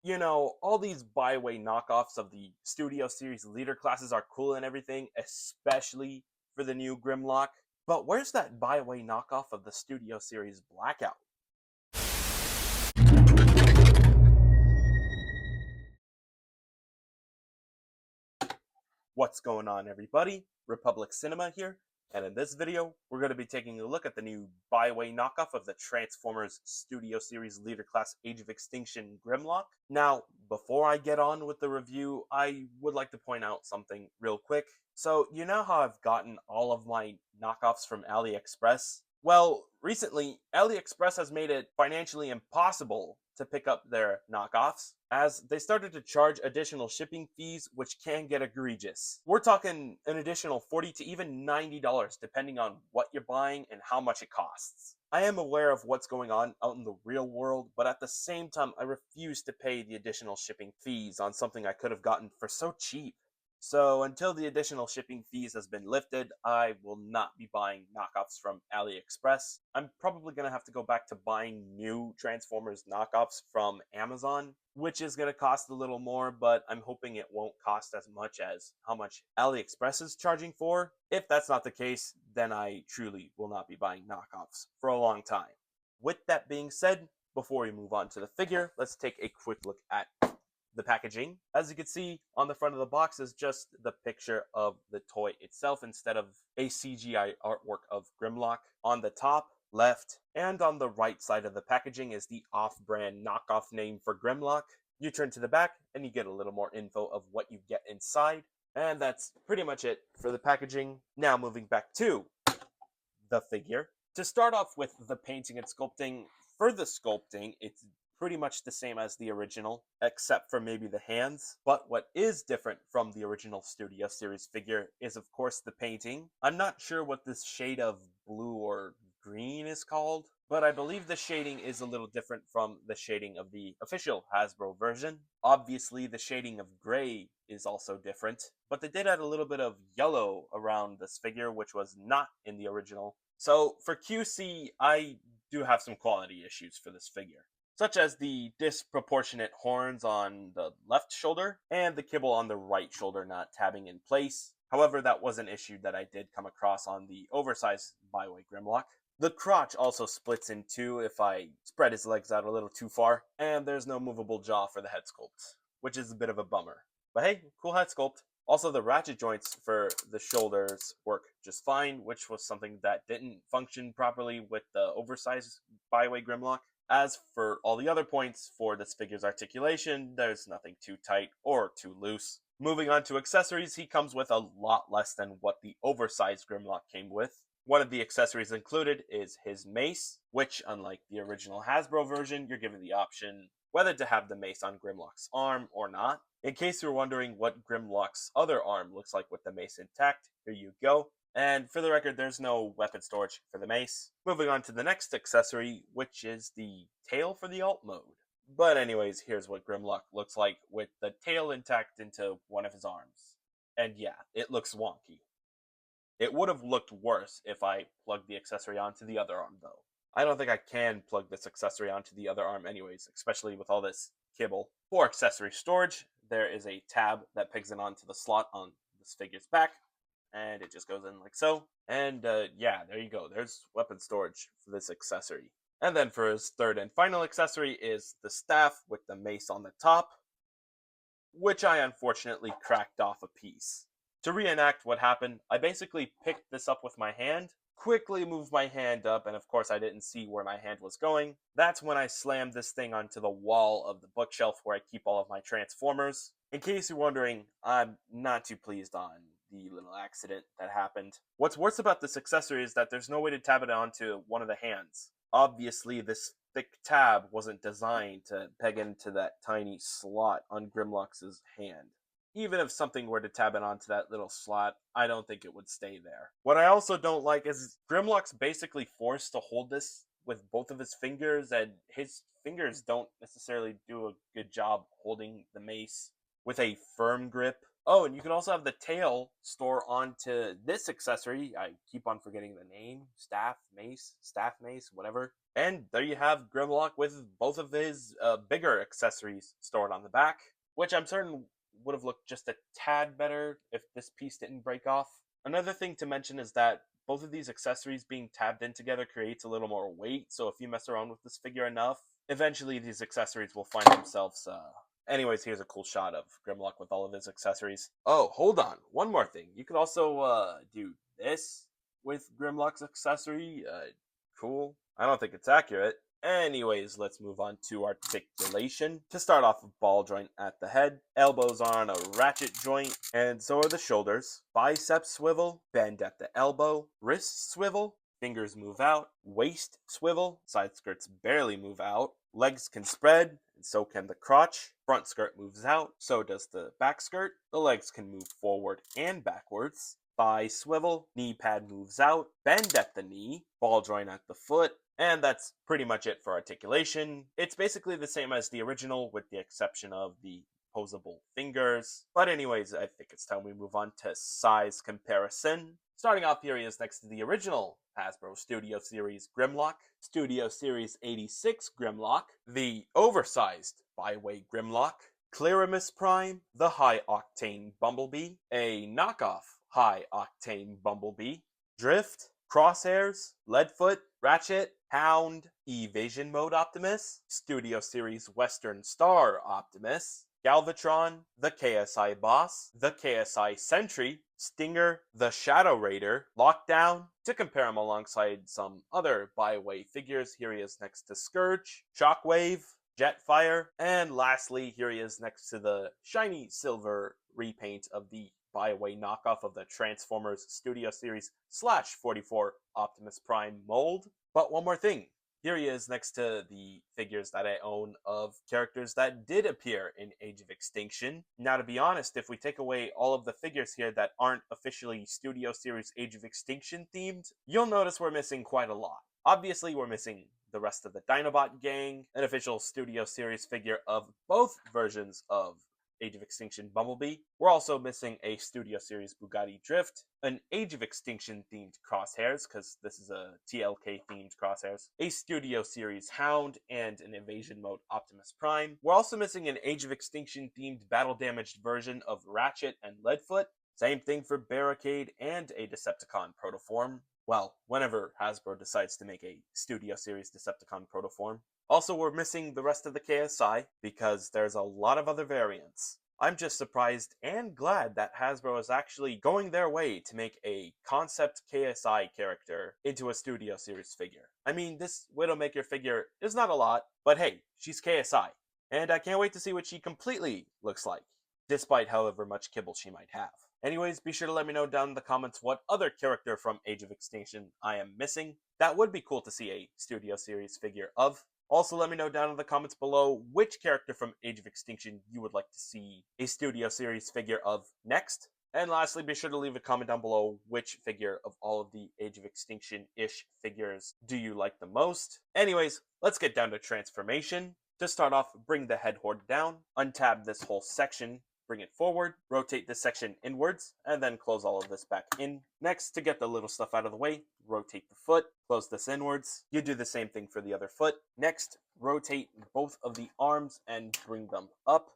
You know, all these BAIWEI knockoffs of the Studio Series leader classes are cool and everything, especially for the new Grimlock. But where's that BAIWEI knockoff of the Studio Series Blackout? What's going on, everybody? Republic Cinema here, and in this video, we're going to be taking a look at the new BAIWEI knockoff of the Transformers Studio Series Leader Class Age of Extinction Grimlock. Now, before I get on with the review, I would like to point out something real quick. So, you know how I've gotten all of my knockoffs from AliExpress? Well, recently, AliExpress has made it financially impossible to pick up their knockoffs, as they started to charge additional shipping fees, which can get egregious. We're talking an additional $40 to even $90 depending on what you're buying and how much it costs. I am aware of what's going on out in the real world, but at the same time, I refuse to pay the additional shipping fees on something I could have gotten for so cheap. So until the additional shipping fees has been lifted, I will not be buying knockoffs from AliExpress. I'm probably going to have to go back to buying new Transformers knockoffs from Amazon, which is going to cost a little more, but I'm hoping it won't cost as much as how much AliExpress is charging for. If that's not the case, then I truly will not be buying knockoffs for a long time. With that being said, before we move on to the figure, let's take a quick look at the packaging. As you can see, on the front of the box is just the picture of the toy itself instead of a CGI artwork of Grimlock. On the top, left, and on the right side of the packaging is the off-brand knockoff name for Grimlock. You turn to the back and you get a little more info of what you get inside. And that's pretty much it for the packaging. Now moving back to the figure. To start off with the painting and sculpting, for the sculpting, it's pretty much the same as the original, except for maybe the hands. But what is different from the original Studio Series figure is, of course, the painting. I'm not sure what this shade of blue or green is called, but I believe the shading is a little different from the shading of the official Hasbro version. Obviously, the shading of gray is also different, but they did add a little bit of yellow around this figure, which was not in the original. So for QC, I do have some quality issues for this figure, such as the disproportionate horns on the left shoulder and the kibble on the right shoulder not tabbing in place. However, that was an issue that I did come across on the oversized BAIWEI Grimlock. The crotch also splits in two if I spread his legs out a little too far, and there's no movable jaw for the head sculpt, which is a bit of a bummer. But hey, cool head sculpt. Also, the ratchet joints for the shoulders work just fine, which was something that didn't function properly with the oversized BAIWEI Grimlock. As for all the other points for this figure's articulation, there's nothing too tight or too loose. Moving on to accessories, he comes with a lot less than what the oversized Grimlock came with. One of the accessories included is his mace, which, unlike the original Hasbro version, you're given the option whether to have the mace on Grimlock's arm or not. In case you're wondering what Grimlock's other arm looks like with the mace intact, here you go. And for the record, there's no weapon storage for the mace. Moving on to the next accessory, which is the tail for the alt mode. But anyways, here's what Grimlock looks like with the tail intact into one of his arms. And yeah, it looks wonky. It would have looked worse if I plugged the accessory onto the other arm, though. I don't think I can plug this accessory onto the other arm anyways, especially with all this kibble. For accessory storage, there is a tab that pegs it onto the slot on this figure's back, and it just goes in like so. And yeah, there you go. There's weapon storage for this accessory. And then for his third and final accessory is the staff with the mace on the top, which I unfortunately cracked off a piece. To reenact what happened, I basically picked this up with my hand, quickly moved my hand up, and of course I didn't see where my hand was going. That's when I slammed this thing onto the wall of the bookshelf where I keep all of my Transformers. In case you're wondering, I'm not too pleased on the little accident that happened. What's worse about this accessory is that there's no way to tab it onto one of the hands. Obviously, this thick tab wasn't designed to peg into that tiny slot on Grimlock's hand. Even if something were to tab it onto that little slot, I don't think it would stay there. What I also don't like is Grimlock's basically forced to hold this with both of his fingers, and his fingers don't necessarily do a good job holding the mace with a firm grip. Oh, and you can also have the tail store onto this accessory. I keep on forgetting the name. Staff mace, whatever. And there you have Grimlock with both of his bigger accessories stored on the back, which I'm certain would have looked just a tad better if this piece didn't break off. Another thing to mention is that both of these accessories being tabbed in together creates a little more weight, so if you mess around with this figure enough, eventually these accessories will find themselves. Anyways, here's a cool shot of Grimlock with all of his accessories. Oh, hold on. One more thing. You could also do this with Grimlock's accessory. Cool. I don't think it's accurate. Anyways, let's move on to articulation. To start off, a ball joint at the head, elbows are on a ratchet joint, and so are the shoulders. Bicep swivel, bend at the elbow, wrist swivel, fingers move out, waist swivel, side skirts barely move out, legs can spread, and so can the crotch. Front skirt moves out, so does the back skirt. The legs can move forward and backwards. Thigh swivel, knee pad moves out, bend at the knee, ball joint at the foot, and that's pretty much it for articulation. It's basically the same as the original with the exception of the opposable fingers. But anyways, I think it's time we move on to size comparison. Starting off here, he is next to the original Hasbro Studio Series Grimlock, Studio Series 86 Grimlock, the oversized BAIWEI Grimlock, Clearamus Prime, the High Octane Bumblebee, a knockoff High Octane Bumblebee, Drift, Crosshairs, Leadfoot, Ratchet, Hound, Evasion Mode Optimus, Studio Series Western Star Optimus, Galvatron, the KSI Boss, the KSI Sentry, Stinger, the Shadow Raider, Lockdown. To compare him alongside some other BAIWEI figures, here he is next to Scourge, Shockwave, Jetfire, and lastly, here he is next to the shiny silver repaint of the BAIWEI knockoff of the Transformers Studio Series /44 Optimus Prime mold. But one more thing. Here he is next to the figures that I own of characters that did appear in Age of Extinction. Now, to be honest, if we take away all of the figures here that aren't officially Studio Series Age of Extinction themed, you'll notice we're missing quite a lot. Obviously, we're missing the rest of the Dinobot gang, an official Studio Series figure of both versions of Age of Extinction Bumblebee. We're also missing a Studio Series Bugatti Drift, an Age of Extinction themed Crosshairs, because this is a TLK themed Crosshairs, a Studio Series Hound, and an Evasion Mode Optimus Prime. We're also missing an Age of Extinction themed battle damaged version of Ratchet and Leadfoot. Same thing for Barricade and a Decepticon Protoform. Well, whenever Hasbro decides to make a Studio Series Decepticon Protoform. Also, we're missing the rest of the KSI because there's a lot of other variants. I'm just surprised and glad that Hasbro is actually going their way to make a concept KSI character into a Studio Series figure. I mean, this Widowmaker figure is not a lot, but hey, she's KSI. And I can't wait to see what she completely looks like, despite however much kibble she might have. Anyways, be sure to let me know down in the comments what other character from Age of Extinction I am missing. That would be cool to see a Studio Series figure of. Also, let me know down in the comments below which character from Age of Extinction you would like to see a Studio Series figure of next. And lastly, be sure to leave a comment down below which figure of all of the Age of Extinction-ish figures do you like the most. Anyways, let's get down to transformation. To start off, bring the head horde down, untab this whole section, bring it forward, rotate this section inwards, and then close all of this back in. Next, to get the little stuff out of the way, rotate the foot, close this inwards. You do the same thing for the other foot. Next, rotate both of the arms and bring them up.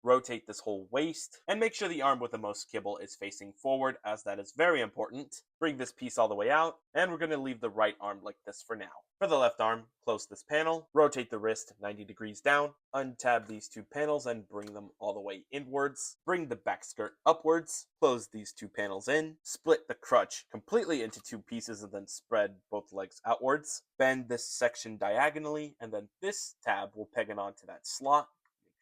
Rotate this whole waist, and make sure the arm with the most kibble is facing forward, as that is very important. Bring this piece all the way out, and we're going to leave the right arm like this for now. For the left arm, close this panel, rotate the wrist 90 degrees down, untab these two panels and bring them all the way inwards. Bring the back skirt upwards, close these two panels in, split the crutch completely into two pieces and then spread both legs outwards. Bend this section diagonally, and then this tab will peg it onto that slot.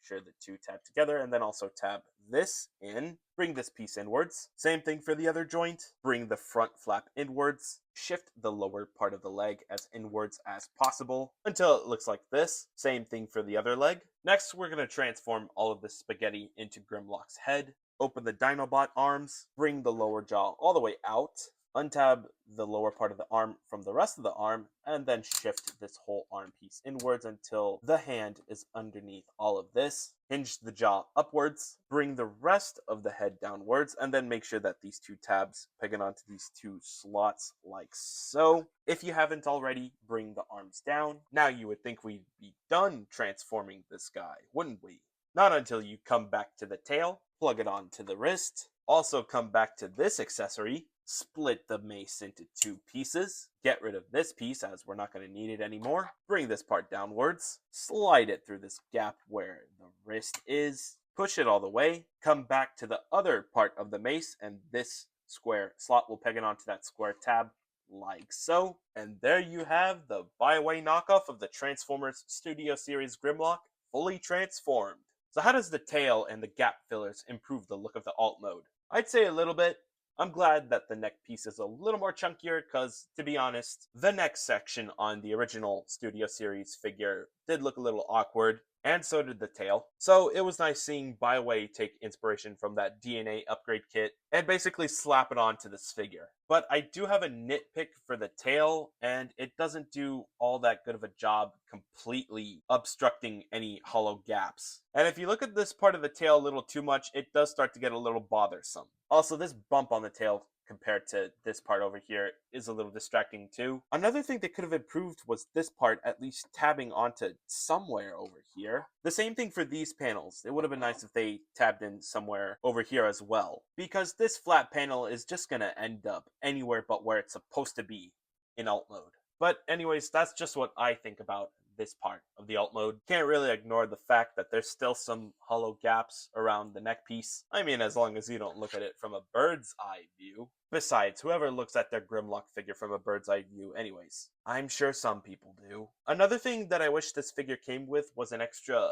Sure the two tab together, and then also tab this in. Bring this piece inwards. Same thing for the other joint. Bring the front flap inwards. Shift the lower part of the leg as inwards as possible until it looks like this. Same thing for the other leg. Next, we're going to transform all of this spaghetti into Grimlock's head. Open the Dinobot arms. Bring the lower jaw all the way out. untab the lower part of the arm from the rest of the arm, and then shift this whole arm piece inwards until the hand is underneath all of this. Hinge the jaw upwards, bring the rest of the head downwards, and then make sure that these two tabs peg onto these two slots like so. If you haven't already, bring the arms down. Now you would think we'd be done transforming this guy, wouldn't we? Not until you come back to the tail, plug it onto the wrist, also come back to this accessory, split the mace into two pieces, get rid of this piece as we're not going to need it anymore, bring this part downwards, slide it through this gap where the wrist is, push it all the way, come back to the other part of the mace, and this square slot will peg it onto that square tab like so. And there you have the BAIWEI knockoff of the Transformers Studio Series Grimlock, fully transformed. So how does the tail and the gap fillers improve the look of the alt mode? I'd say a little bit. I'm glad that the neck piece is a little more chunkier because, to be honest, the neck section on the original Studio Series figure did look a little awkward, and so did the tail. So it was nice seeing BAIWEI take inspiration from that DNA upgrade kit and basically slap it onto this figure. But I do have a nitpick for the tail, and it doesn't do all that good of a job completely obstructing any hollow gaps. And if you look at this part of the tail a little too much, it does start to get a little bothersome. Also, this bump on the tail compared to this part over here is a little distracting too. Another thing that could have improved was this part at least tabbing onto somewhere over here. The same thing for these panels. It would have been nice if they tabbed in somewhere over here as well, because this flat panel is just gonna end up anywhere but where it's supposed to be in alt mode. But anyways, that's just what I think about this part of the alt mode. Can't really ignore the fact that there's still some hollow gaps around the neck piece. I mean, as long as you don't look at it from a bird's eye view. Besides, whoever looks at their Grimlock figure from a bird's eye view anyways? I'm sure some people do. Another thing that I wish this figure came with was an extra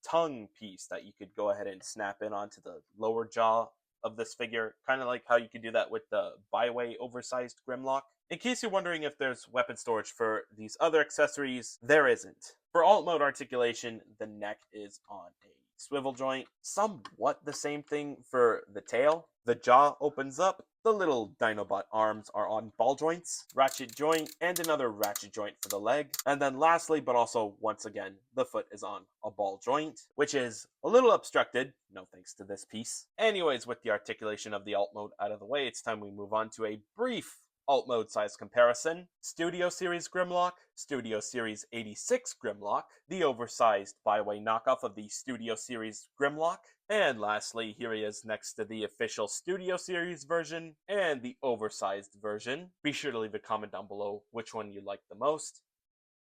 tongue piece that you could go ahead and snap in onto the lower jaw of this figure, kind of like how you could do that with the BAIWEI oversized Grimlock. In case you're wondering if there's weapon storage for these other accessories, there isn't. For alt mode articulation, the neck is on a swivel joint, somewhat the same thing for the tail. The jaw opens up, the little Dinobot arms are on ball joints, ratchet joint, and another ratchet joint for the leg. And then lastly, but also once again, the foot is on a ball joint, which is a little obstructed, no thanks to this piece. Anyways, with the articulation of the alt mode out of the way, it's time we move on to a brief alt mode size comparison. Studio Series Grimlock, Studio Series 86 Grimlock, the oversized BAIWEI knockoff of the Studio Series Grimlock, and lastly, here he is next to the official Studio Series version and the oversized version. Be sure to leave a comment down below which one you like the most.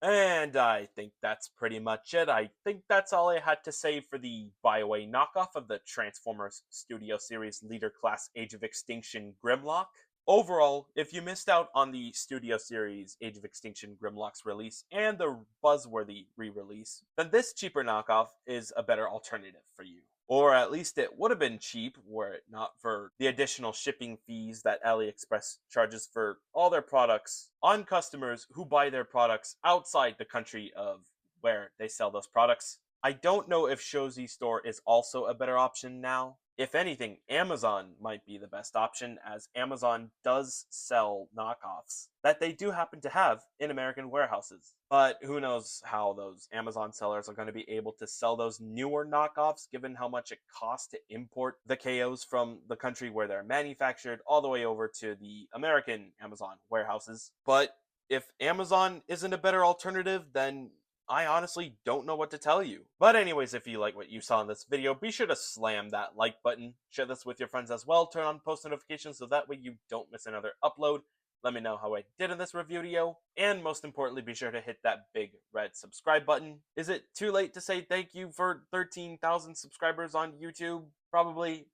And I think that's pretty much it. I think that's all I had to say for the BAIWEI knockoff of the Transformers Studio Series Leader Class Age of Extinction Grimlock. Overall, if you missed out on the Studio Series Age of Extinction Grimlock's release and the buzzworthy re-release, then this cheaper knockoff is a better alternative for you. Or at least it would have been cheap were it not for the additional shipping fees that AliExpress charges for all their products on customers who buy their products outside the country of where they sell those products. I don't know if Shozi Store is also a better option now. If anything, Amazon might be the best option, as Amazon does sell knockoffs that they do happen to have in American warehouses. But who knows how those Amazon sellers are going to be able to sell those newer knockoffs, given how much it costs to import the KOs from the country where they're manufactured all the way over to the American Amazon warehouses. But if Amazon isn't a better alternative, then I honestly don't know what to tell you. But anyways, if you like what you saw in this video, be sure to slam that like button. Share this with your friends as well. Turn on post notifications so that way you don't miss another upload. Let me know how I did in this review video. And most importantly, be sure to hit that big red subscribe button. Is it too late to say thank you for 13,000 subscribers on YouTube? Probably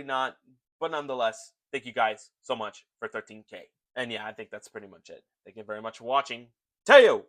not. But nonetheless, thank you guys so much for 13K. And yeah, I think that's pretty much it. Thank you very much for watching. Teo!